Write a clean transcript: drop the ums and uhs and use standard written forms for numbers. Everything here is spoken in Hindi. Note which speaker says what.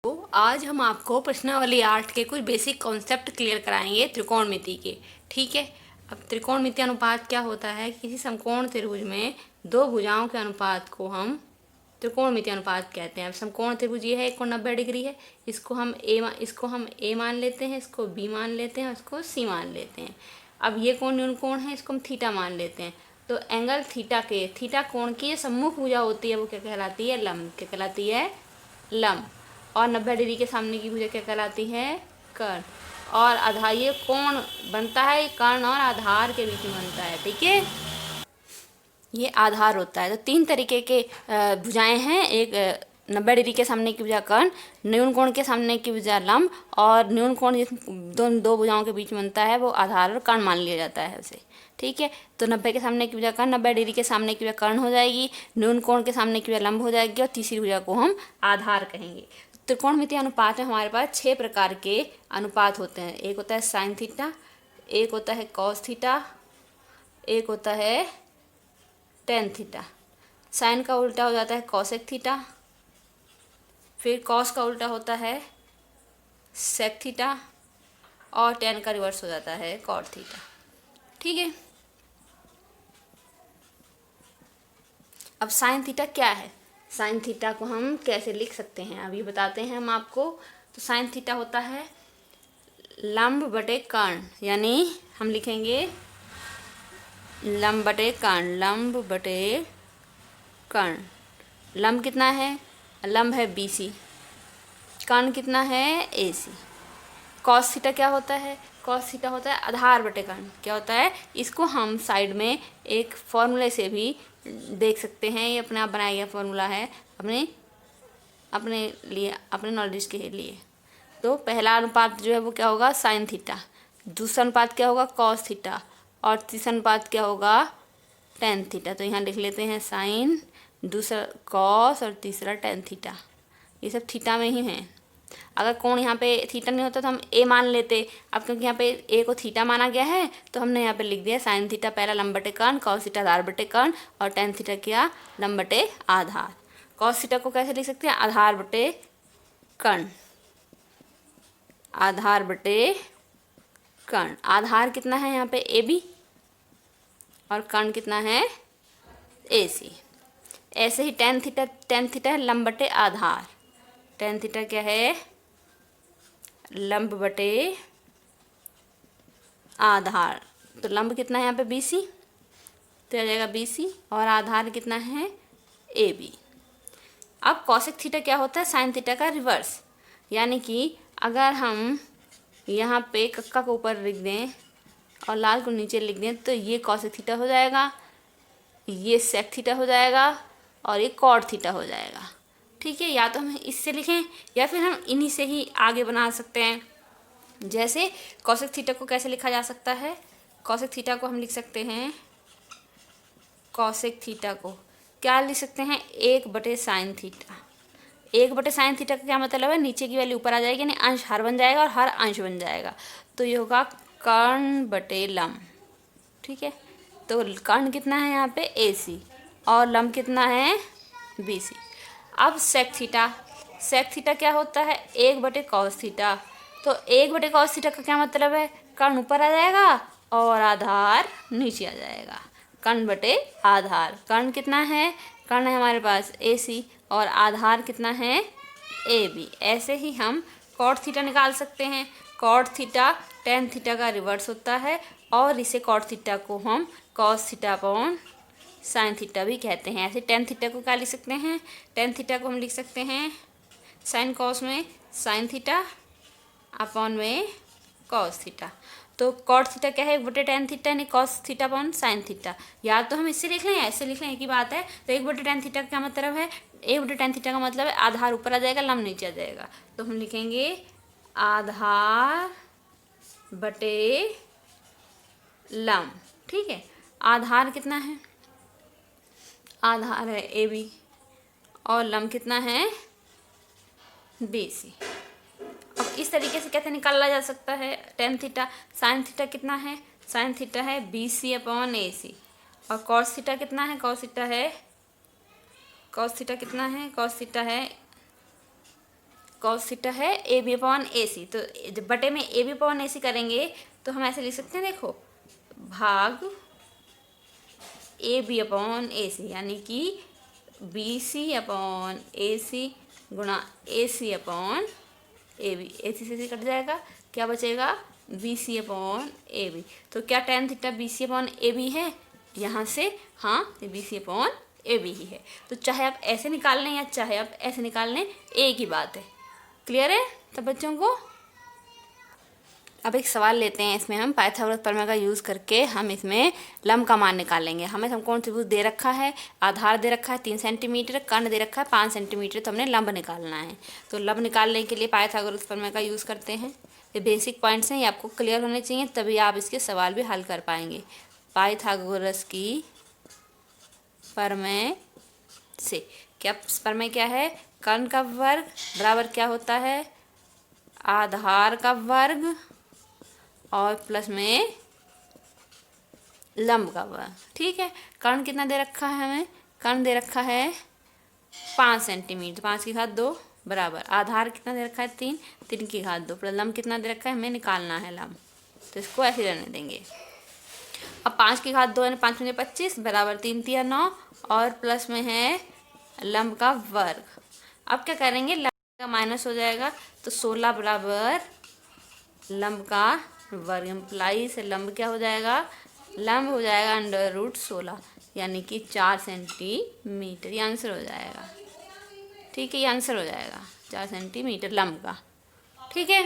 Speaker 1: तो आज हम आपको प्रश्नावली 8 के कुछ बेसिक कॉन्सेप्ट क्लियर कराएंगे त्रिकोणमिति के। ठीक है। अब त्रिकोणमिति अनुपात क्या होता है? किसी समकोण त्रिभुज में दो भुजाओं के अनुपात को हम त्रिकोणमिति अनुपात कहते हैं। अब समकोण त्रिभुज ये है, एक कोण 90 डिग्री है, इसको हम ए मान लेते हैं, इसको बी मान लेते हैं, इसको सी मान लेते हैं। अब ये कोण न्यून कोण है, इसको हम थीटा मान लेते हैं। तो एंगल थीटा कोण की जो सम्मुख भुजा होती है वो क्या कहलाती है? लंब। क्या कहलाती है? लंब। और 90 डिग्री के सामने की भुजा क्या कहलाती है? कर्ण। और आधार, ये कोण बनता है कर्ण और आधार के बीच में बनता है। ठीक है, ये आधार होता है। तो तीन तरीके के भुजाएं हैं। एक 90 डिग्री के सामने की भुजा कर्ण, न्यून कोण के सामने की भुजा लंब, और न्यून कोण जिस दो भुजाओं के बीच में बनता है वो आधार और कर्ण मान लिया जाता है उसे। ठीक है, तो 90 के सामने की भुजा कर्ण, 90 डिग्री के सामने की भुजा कर्ण हो जाएगी, न्यून कोण के सामने की भुजा लंब हो जाएगी, और तीसरी भुजा को हम आधार कहेंगे। त्रिकोणमितीय अनुपात में हमारे पास 6 प्रकार के अनुपात होते हैं। एक होता है साइन थीटा, एक होता है कॉस थीटा, एक होता है टेन थीटा। साइन का उल्टा हो जाता है कॉसेक थीटा, फिर कॉस का उल्टा होता है सेक थीटा, और टेन का रिवर्स हो जाता है कॉट थीटा। ठीक है, अब साइन थीटा क्या है? साइन थीटा को हम कैसे लिख सकते हैं अभी बताते हैं हम आपको। तो साइन थीटा होता है लंब बटे कर्ण, यानी हम लिखेंगे लंब बटे कर्ण, लंब बटे कर्ण। लंब कितना है? लंब है BC, कर्ण कितना है? AC। कॉस थीटा क्या होता है? कॉस थीटा होता है आधार बटे कर्ण। क्या होता है? इसको हम साइड में एक फॉर्मूले से भी देख सकते हैं। ये अपने आप बनाया गया फॉर्मूला है अपने लिए, अपने नॉलेज के लिए। तो पहला अनुपात जो है वो क्या होगा? Sine theta. दूसरा अनुपात क्या होगा? Cos theta. और तीसरा अनुपात क्या होगा? Tan theta. तो यहाँ लिख लेते हैं साइन, दूसरा कॉस, और तीसरा टेन थीटा। ये सब थीटा में ही है। अगर कोण यहाँ पे थीटा नहीं होता तो हम ए मान लेते। अब क्योंकि यहाँ पे ए को थीटा माना गया है तो हमने यहाँ पे लिख दिया साइन थीटा पहला लंब बटे कर्ण, कॉस थीटा आधार बटे कर्ण, और टेन थीटा क्या? लंब बटे आधार। कॉस थीटा को कैसे लिख सकते हैं? आधार बटे कर्ण, आधार बटे कर्ण। आधार कितना है यहाँ पे? AB, और कर्ण कितना है? AC। ऐसे ही टेन थीटा है लंब बटे आधार। टेन थीटा क्या है? लंब बटे आधार। तो लंब कितना है यहाँ पे? BC, तो आ जाएगा BC, और आधार कितना है? AB। अब कॉसेक थीटा क्या होता है? साइन थीटा का रिवर्स। यानी कि अगर हम यहाँ पे कक्का को ऊपर लिख दें और लाल को नीचे लिख दें तो ये कॉसेक थीटा हो जाएगा, ये सेक थीटा हो जाएगा, और ये कॉट थीटा हो जाएगा। ठीक है, या तो हम इससे लिखें या फिर हम इन्हीं से ही आगे बना सकते हैं। जैसे कॉसेक थीटा को कैसे लिखा जा सकता है? कॉसेक थीटा को हम लिख सकते हैं, कॉसेक थीटा को क्या लिख सकते हैं? 1/साइन थीटा। 1/साइन थीटा का क्या मतलब है? नीचे की वैल्यू ऊपर आ जाएगी, यानी अंश हर बन जाएगा और हर अंश बन जाएगा। तो ये होगा कर्ण बटे लंब। ठीक है, तो कर्ण कितना है यहाँ पे? AC, और लंब कितना है? BC। अब सेक थीटा क्या होता है? 1/कॉस थीटा। तो 1/कॉस थीटा का क्या मतलब है? कर्ण ऊपर आ जाएगा और आधार नीचे आ जाएगा। कर्ण बटे आधार। कर्ण कितना है? कर्ण है हमारे पास AC, और आधार कितना है? AB। ऐसे ही हम कॉट थीटा निकाल सकते हैं। कॉट थीटा टेन थीटा का रिवर्स होता है, और इसे कॉट थीटा को हम cos theta upon sine theta भी कहते हैं। ऐसे टेन थीटा को क्या लिख सकते हैं? टेन थीटा को हम लिख सकते हैं साइन कॉस में साइन थीटा अपॉन में कॉस थीटा। तो कॉट थीटा क्या है? 1/tan थीटा, यानी cos theta upon sine theta. या तो हम इससे लिख लें या ऐसे लिख लें, एक ही बात है। तो 1/tan थीटा का क्या मतलब है? 1/tan थीटा का मतलब है आधार ऊपर आ जाएगा, लंब नीचे आ जाएगा। तो हम लिखेंगे आधार बटे लंब। ठीक है, आधार कितना है? आधार है AB, और लंब कितना है? BC। अब इस तरीके से कैसे निकाला जा सकता है? टेन थीटा साइन थीटा कितना है? साइन थीटा है BC अपॉन AC, और कॉस थीटा कितना है? कॉस थीटा है कॉस थीटा कितना है, कॉस थीटा है ए बी अपॉन ए सी। तो जब बटे में ए बी अपॉन ए सी करेंगे तो हम ऐसे लिख सकते हैं, देखो, भाग ए बी अपॉन ए सी, यानी कि बी सी अपॉन ए सी गुणा ए सी अपॉन ए बी। ए सी से कट जाएगा, क्या बचेगा, B C upon A B. तो क्या tan theta B C upon A B है यहाँ से, हाँ, ये B C upon A B ही है। तो चाहे आप ऐसे निकाल लें या चाहे आप ऐसे निकाल लें, एक ही बात है। क्लियर है तब बच्चों को? अब एक सवाल लेते हैं, इसमें हम पाइथागोरस प्रमेय का यूज़ करके हम इसमें लंब का मान निकालेंगे। हमें समकोण त्रिभुज दे रखा है, आधार दे रखा है 3 सेंटीमीटर, कर्ण दे रखा है 5 सेंटीमीटर, तो हमने लंब निकालना है। तो लंब निकालने के लिए पाइथागोरस प्रमेय का यूज़ करते हैं। ये बेसिक पॉइंट्स हैं, ये आपको क्लियर होने चाहिए, तभी आप इसके सवाल भी हल कर पाएंगे। पाइथागोरस की प्रमेय से क्या प्रमेय क्या है, कर्ण का वर्ग बराबर क्या होता है, आधार का वर्ग और प्लस में लंब का वर्ग। ठीक है, कर्ण कितना दे रखा है हमें, कर्ण दे रखा है 5 सेंटीमीटर, 5 की घात 2 बराबर, आधार कितना दे रखा है 3, 3 की घात 2 प्लस लंब कितना दे रखा है, हमें निकालना है लंब, तो इसको ऐसे रहने देंगे। अब 5 की घात 2 यानी 5 में 25 बराबर 3 तिया 9 और प्लस में है लंब का वर्ग। अब क्या करेंगे, लंब का माइनस हो जाएगा, तो 16 बराबर लंब का वर्ग, इम्प्लाई से लंब क्या हो जाएगा, लंब हो जाएगा √16 यानी कि 4 सेंटीमीटर। ये आंसर हो जाएगा। ठीक है, ये आंसर हो जाएगा 4 सेंटीमीटर लंब का। ठीक है।